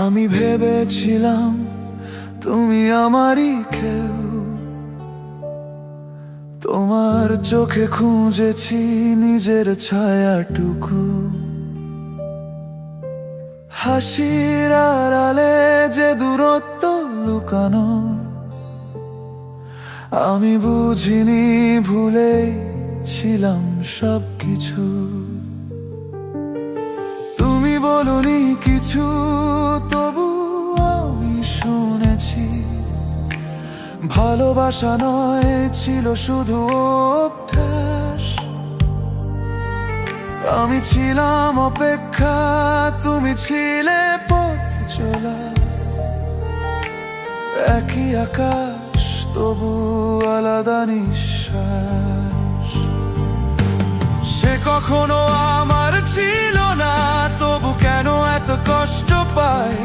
আমি ভেবেছিলাম তুমি আমারই কেউ, তোমার চোখে খুঁজেছি নিজের ছায়াটুকু। হাসির আড়ালে যে দূরত্ব লুকানো, আমি বুঝিনি, ভুলেই ছিলাম সবকিছু। তুমি বলনি কিছু, তবু আমি শুনেছি ভালোবাসা নয়, ছিল শুধু অভ্যাস। আমি ছিলাম অপেক্ষা, তুমি ছিলে পথ চলা। একই আকাশ, তবু আলাদা নিঃশ্বাস। সে কখনো আমার ছিল না, তবু কেন এত কষ্ট পাই?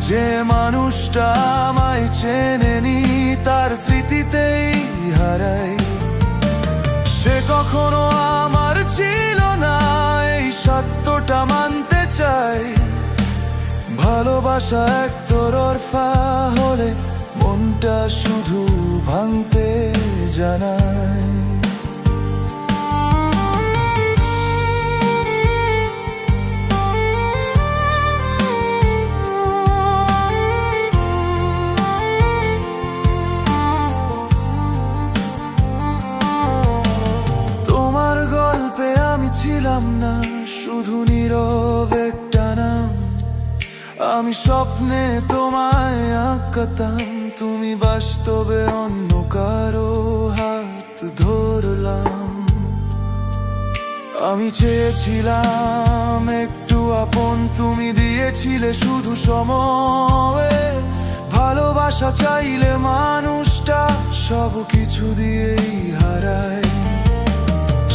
যে মানুষটা আমায় চেনেনি, তার স্মৃতিতেই হারাই। সে কখনো আমার ছিল না, এই সত্যটা মানতে চাই। ভালোবাসা একতরফা হলে মনটা শুধু ভাঙতে জানায়। তোমার গল্পে আমি ছিলাম না, শুধু নীরব একটা নাম। আমি স্বপ্নে তোমায় আঁকতাম, তুমি বাস্তবে অন্য কারো হাত ধরলাম। আমি চেয়েছিলাম একটু আপন, তুমি দিয়েছিলে শুধু সময়। ভালোবাসা চাইলে মানুষটা সবকিছু দিয়েই হারায়।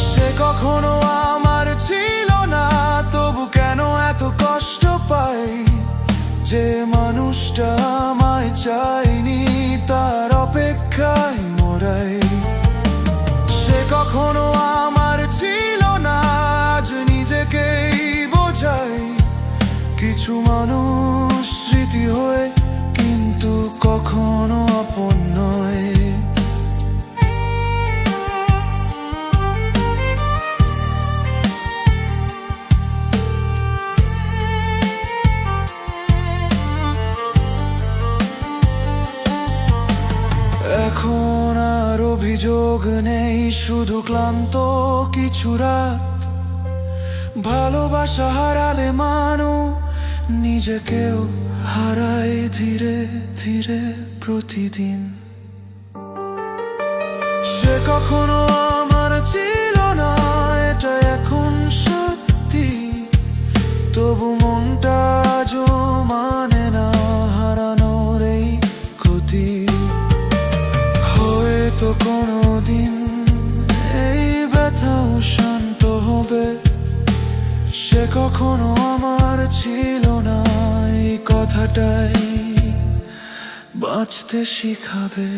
সে কখনো আমার ছিল না, তবু কেন এত কষ্ট পাই? যে মানুষটা আমায় চাইনি, তার অপেক্ষায় মোরাই। সে কখনো আমার ছিল না, আজ নিজেকেই বোঝাই। কিছু মানুষ স্মৃতি হয়ে কিন্তু কখনো আপন নয়। এখন আর অভিযোগ নেই, শুধু ক্লান্ত কিছু রাত। ভালোবাসা হারালে মানুষ নিজেকেও হারায় ধীরে ধীরে প্রতিদিন। সে কখনো আমার ছিল না, এটা এখন সত্যি। তবু মনটা আজও মানে না হারানোর এই ক্ষতি। হয়তো কোনোদিন এই ব্যথাও শান্ত হবে। সে কখনো আমার ছিল না, এই কথাটাই বাঁচতে শিখাবে।